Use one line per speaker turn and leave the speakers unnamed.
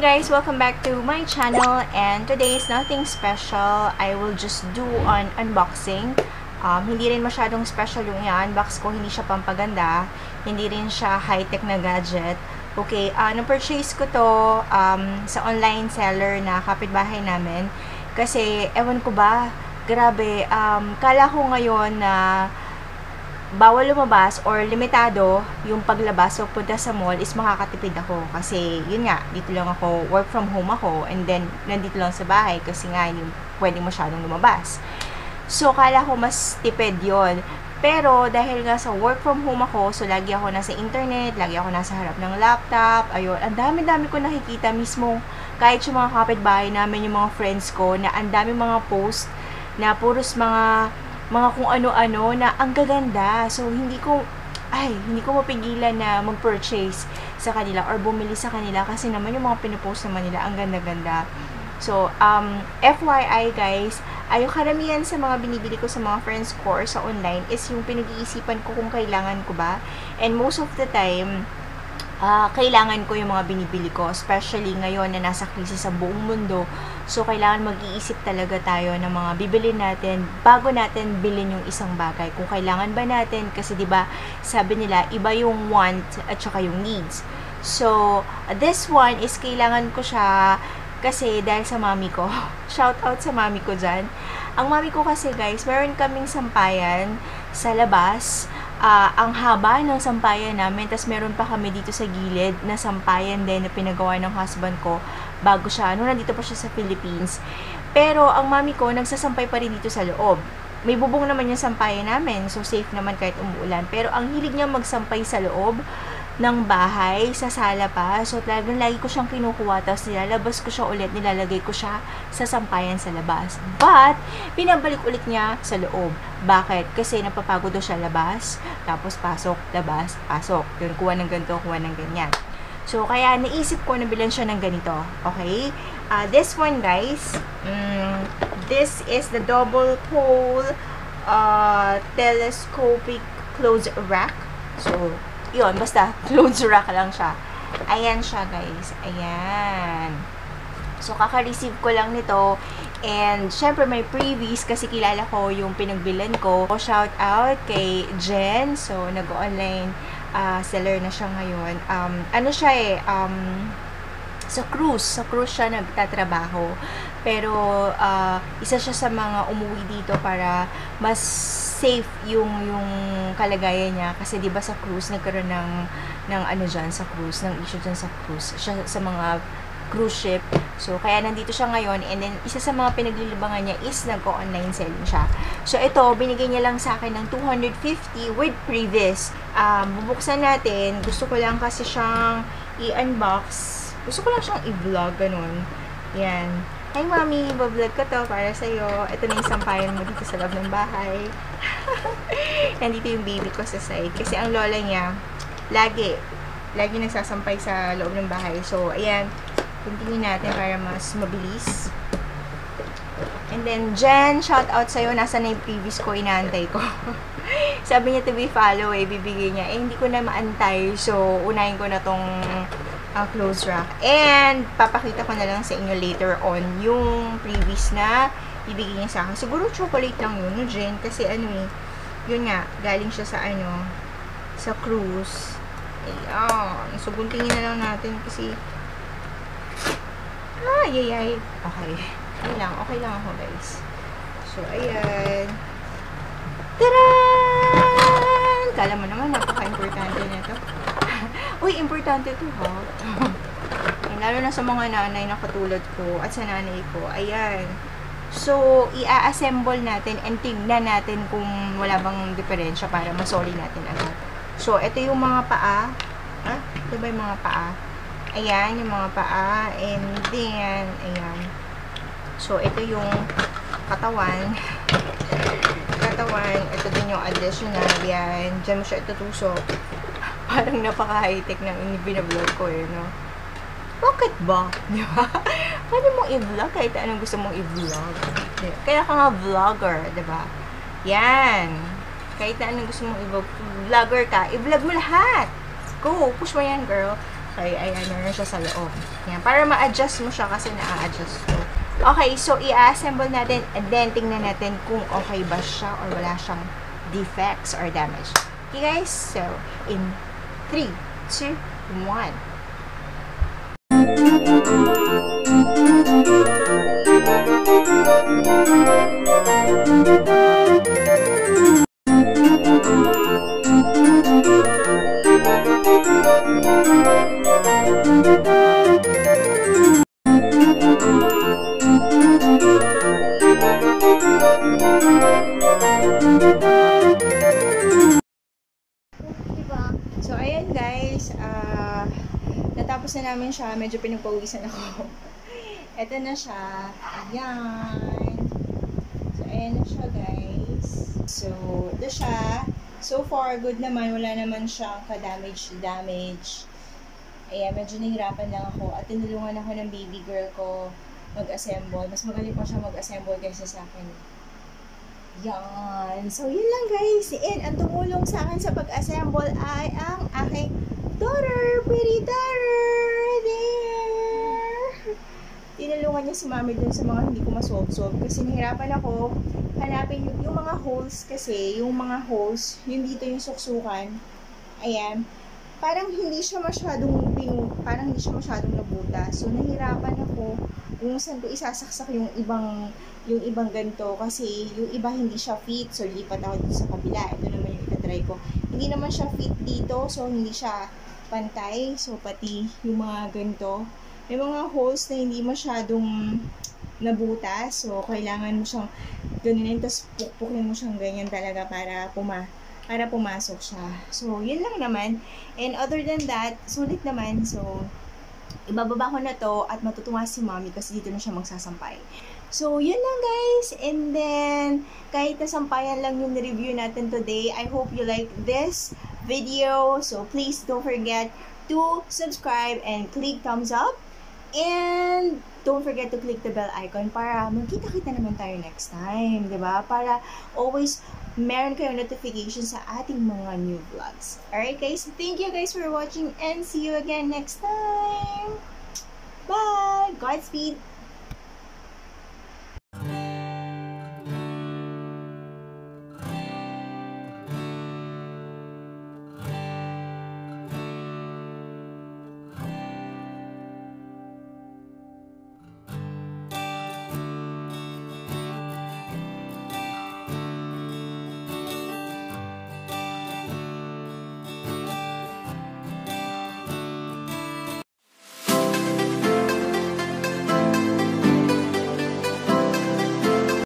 guys, welcome back to my channel, and today is nothing special. I will just do an unboxing. Hindi rin masyadong special yung i-unbox ko, hindi siya pampaganda, hindi rin siya high-tech na gadget. Okay, na-purchase ko to sa online seller na kapitbahay namin. Kasi, ewan ko ba, grabe, kala ko ngayon na bawal lumabas or limitado yung paglabas o punta sa mall is makakatipid ako. Kasi, yun nga, dito lang ako, work from home ako, and then, nandito lang sa bahay kasi nga, hindi pwedeng masyadong lumabas. So, kala ko mas tipid yon. Pero, dahil nga sa work from home ako, so, lagi ako nasa internet, lagi ako nasa harap ng laptop, ayun, ang dami-dami ko nakikita mismo, kahit yung mga kapitbahay namin, yung mga friends ko, na ang dami mga post, na puros mga kung ano-ano na ang gaganda. So, hindi ko mapigilan na mag-purchase sa kanila or bumili sa kanila kasi naman yung mga pinopost naman nila, ang ganda-ganda. So, FYI guys, yung karamihan sa mga binibili ko sa mga friends ko or sa online is yung pinag-iisipan ko kung kailangan ko ba. And most of the time, kailangan ko yung mga binibili ko, especially ngayon na nasa krisis sa buong mundo. So, kailangan mag-iisip talaga tayo ng mga bibili natin bago natin bilhin yung isang bagay. Kung kailangan ba natin, kasi 'di ba sabi nila, iba yung want at saka yung needs. So, this one is kailangan ko siya kasi dahil sa mami ko. Shout out sa mami ko dyan. Ang mami ko kasi guys, meron kaming sampayan sa labas. Ang haba ng sampayan namin, tas meron pa kami dito sa gilid na sampayan din na pinagawa ng husband ko bago siya, nung nandito pa siya sa Philippines. Pero ang mami ko nagsasampay pa rin dito sa loob. May bubong naman yung sampayan namin, so safe naman kahit umuulan. Pero ang hilig niya magsampay sa loob ng bahay, sa sala pa. So, talagang lagi ko siyang kinukuha, tapos nilalabas ko siya ulit, nilalagay ko siya sa sampayan sa labas. But, pinabalik ulit niya sa loob. Bakit? Kasi napapagod daw siya labas, tapos pasok, labas, pasok. Yun, kuha ng ganito, kuha ng ganyan. So, kaya naisip ko na bilan siya ng ganito. Okay? This one, guys, this is the double pole telescopic clothes rack. So, yun, basta clothes rack lang siya. Ayan siya, guys. Ayan. So, kaka-receive ko lang nito. And, syempre, may previous kasi kilala ko yung pinagbilan ko. Shout out kay Jen. So, nag-online seller na siya ngayon. Ano siya sa cruise siya nagtatrabaho. Pero, isa siya sa mga umuwi dito para mas safe yung kalagayan niya. Kasi, di ba sa cruise, nagkaroon ng ano dyan sa cruise, ng issue dyan sa cruise, siya, sa mga cruise ship. So, kaya nandito siya ngayon. And then, isa sa mga pinaglilibangan niya is nag-online selling siya. So, ito, binigay niya lang sa akin ng 250 with previous. Bubuksan natin. Gusto ko lang kasi siyang i-unbox. Gusto ko lang siyang i-vlog, ganun. Yan. Hi, Mami. Bablog ko to para sa'yo. Ito na yung sampayan mo dito sa loob ng bahay. Nandito yung baby ko sa side. Kasi ang lola niya, lagi nagsasampay sa loob ng bahay. So, ayan. Continue natin para mas mabilis. And then, Jen, shout out sa'yo. Nasa na yung previous ko, inaantay ko. Sabi niya to be follow, bibigay niya. Hindi ko na maantay. So, unahin ko na tong clothes rack. And, papakita ko na lang sa inyo later on yung previous na ibigay niya sa akin. Siguro chocolate lang yun, no, Jen? Kasi yun nga, galing siya sa sa cruise. Ayan. So, guntingin na lang natin kasi yay. Okay. Okay lang ako, guys. So, ayan. Taran! Kala mo naman, napaka-importante nito. Uy, importante ito, ha? Lalo na sa mga nanay na katulad ko at sa nanay ko. Ayan. So, i-assemble natin and tignan natin kung wala bang diferensya para masoli natin agad. So, ito yung mga paa. Ito ba yung mga paa? Ayan, yung mga paa. And then, ayan. So, ito yung katawan. Ito din yung additional. Yan. Diyan mo siya itutusok. Parang napaka-high-tech ng binablog ko no? Bakit ba? Di ba? Pwede mong i-vlog kahit anong gusto mong i-vlog. Kaya ka nga vlogger, di ba? Yan. Kahit na anong gusto mong i-vlogger ka, i-vlog mo lahat. Go, push mo yan, girl. Okay, ayan, meron siya sa loob. Yan, para ma-adjust mo siya kasi na-adjust to. Okay, so i-assemble natin and then tingnan natin kung okay ba siya or wala siyang defects or damage. Okay guys, so in 3, 2, 1. So, ayan guys, natapos na namin siya, medyo pinagpawisan ako. Ito na siya, ayan. So, ayan na siya guys. So, ito siya. So far, good naman, wala naman siyang ka-damage. Ayan, medyo nahirapan lang ako at tinulungan ako ng baby girl ko mag-assemble. Mas magaling pa siya mag-assemble kaysa sa akin. Yan. So, yun lang guys. And ang tumulong sa akin sa pag-assemble ay ang aking daughter. Pretty daughter. There. Tinulungan niya si mami dun sa mga hindi ko masolve-solve. Kasi nahirapan ako hanapin yung mga holes kasi. Yung mga holes, yung dito yung suksukan. Ayan. Parang hindi siya masyadong nabuta. So, nahirapan ako kung saan ko isasaksak yung ibang ganito kasi yung iba hindi siya fit, so lipat ako dito sa kabila. Ito naman yung itatry ko. Hindi naman siya fit dito, so hindi siya pantay. So pati yung mga ganito, may mga holes na hindi masyadong nabutas, so kailangan mo siyang ganunin, tapos pukpukin mo siyang ganyan talaga para pumasok siya. So yun lang naman, and other than that, sulit naman. So ibababa ko na to at matutuwa si mommy kasi dito na siya magsasampay. So, yun lang guys. And then, kahit nasampayan lang yung review natin today, I hope you like this video. So, please don't forget to subscribe and click thumbs up. And don't forget to click the bell icon para magkita-kita naman tayo next time, diba? Para always meron kayong notification sa ating mga new vlogs. Alright guys, thank you guys for watching and see you again next time. Bye! Godspeed!